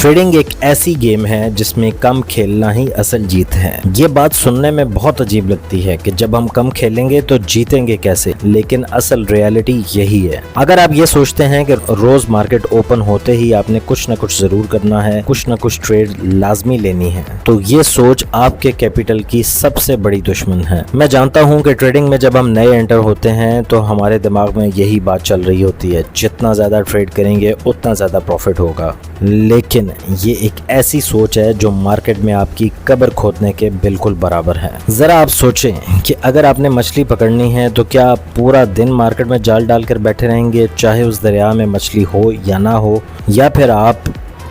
Trading एक ऐसी game है जिसमें कम खेलना ही असल जीत है। ये बात सुनने में बहुत अजीब लगती है कि जब हम कम खेलेंगे तो जीतेंगे कैसे, लेकिन असल रियलिटी यही है। अगर आप ये सोचते हैं कि रोज मार्केट ओपन होते ही आपने कुछ न कुछ जरूर करना है, कुछ न कुछ ट्रेड लाजमी लेनी है, तो ये सोच आपके कैपिटल की सबसे बड़ी दुश्मन है। मैं जानता हूँ कि ट्रेडिंग में जब हम नए एंटर होते हैं तो हमारे दिमाग में यही बात चल रही होती है, जितना ज्यादा ट्रेड करेंगे उतना ज्यादा प्रॉफिट होगा। लेकिन ये एक ऐसी सोच है जो मार्केट में आपकी कब्र खोदने के बिल्कुल बराबर है। जरा आप सोचें कि अगर आपने मछली पकड़नी है तो क्या आप पूरा दिन मार्केट में जाल डालकर बैठे रहेंगे, चाहे उस दरिया में मछली हो या ना हो, या फिर आप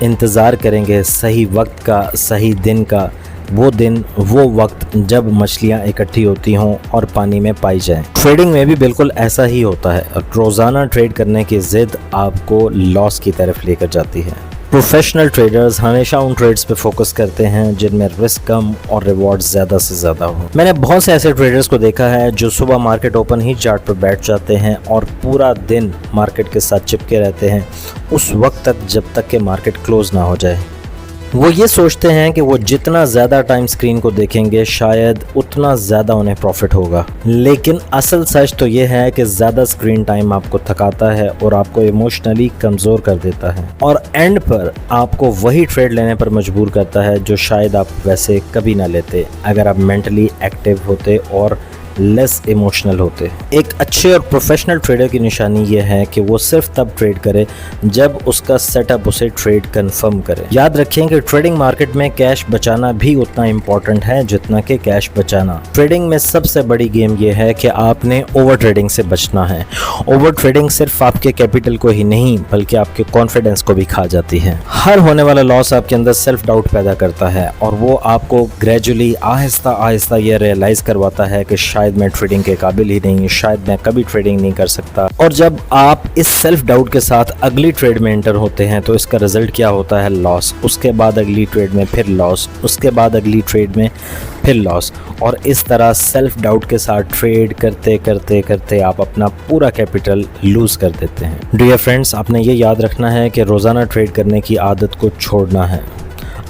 इंतज़ार करेंगे सही वक्त का, सही दिन का, वो दिन वो वक्त जब मछलियां इकट्ठी होती हों और पानी में पाई जाएं। ट्रेडिंग में भी बिल्कुल ऐसा ही होता है। रोज़ाना ट्रेड करने की जिद आपको लॉस की तरफ लेकर जाती है। प्रोफेशनल ट्रेडर्स हमेशा उन ट्रेड्स पे फोकस करते हैं जिनमें रिस्क कम और रिवॉर्ड ज़्यादा से ज़्यादा हो। मैंने बहुत से ऐसे ट्रेडर्स को देखा है जो सुबह मार्केट ओपन ही चार्ट पर बैठ जाते हैं और पूरा दिन मार्केट के साथ चिपके रहते हैं उस वक्त तक जब तक कि मार्केट क्लोज ना हो जाए। वो ये सोचते हैं कि वो जितना ज़्यादा टाइम स्क्रीन को देखेंगे शायद उतना ज़्यादा उन्हें प्रॉफिट होगा, लेकिन असल सच तो ये है कि ज़्यादा स्क्रीन टाइम आपको थकाता है और आपको इमोशनली कमज़ोर कर देता है और एंड पर आपको वही ट्रेड लेने पर मजबूर करता है जो शायद आप वैसे कभी ना लेते अगर आप मेंटली एक्टिव होते और लेस इमोशनल होते। एक अच्छे और प्रोफेशनल ट्रेडर की निशानी यह है कि वो सिर्फ तब ट्रेड करे जब उसका सेटअप उसे ट्रेड कंफर्म करे। याद रखें कि ट्रेडिंग मार्केट में कैश बचाना भी उतना इम्पोर्टेंट है जितना कि कैश बचाना। ट्रेडिंग में सबसे बड़ी गेम यह है कि आपने ओवर ट्रेडिंग से बचना है। ओवर ट्रेडिंग सिर्फ आपके कैपिटल को ही नहीं बल्कि आपके कॉन्फिडेंस को भी खा जाती है। हर होने वाला लॉस आपके अंदर सेल्फ डाउट पैदा करता है और वो आपको ग्रेजुअली आहिस्ता आहिस्ता ये रियलाइज करवाता है कि शायद मैं ट्रेडिंग के काबिल ही नहीं, शायद मैं कभी ट्रेडिंग नहीं कर सकता। और जब आप इस सेल्फ डाउट के साथ अगली ट्रेड में एंटर होते हैं तो इसका रिजल्ट क्या होता है? लॉस। उसके बाद अगली ट्रेड में फिर लॉस, उसके बाद अगली ट्रेड में फिर लॉस, और इस तरह सेल्फ डाउट के साथ ट्रेड करते करते करते आप अपना पूरा कैपिटल लूज कर देते हैं। डियर फ्रेंड्स, आपने ये याद रखना है कि रोज़ाना ट्रेड करने की आदत को छोड़ना है।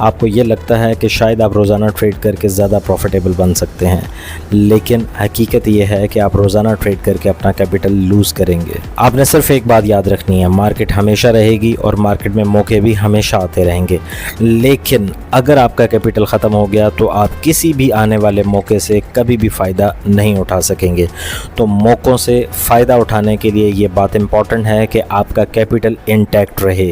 आपको ये लगता है कि शायद आप रोज़ाना ट्रेड करके ज़्यादा प्रॉफिटेबल बन सकते हैं, लेकिन हकीकत ये है कि आप रोज़ाना ट्रेड करके अपना कैपिटल लूज़ करेंगे। आपने सिर्फ एक बात याद रखनी है, मार्केट हमेशा रहेगी और मार्केट में मौके भी हमेशा आते रहेंगे, लेकिन अगर आपका कैपिटल ख़त्म हो गया तो आप किसी भी आने वाले मौके से कभी भी फ़ायदा नहीं उठा सकेंगे। तो मौक़ों से फ़ायदा उठाने के लिए ये बात इम्पॉर्टेंट है कि आपका कैपिटल इंटैक्ट रहे।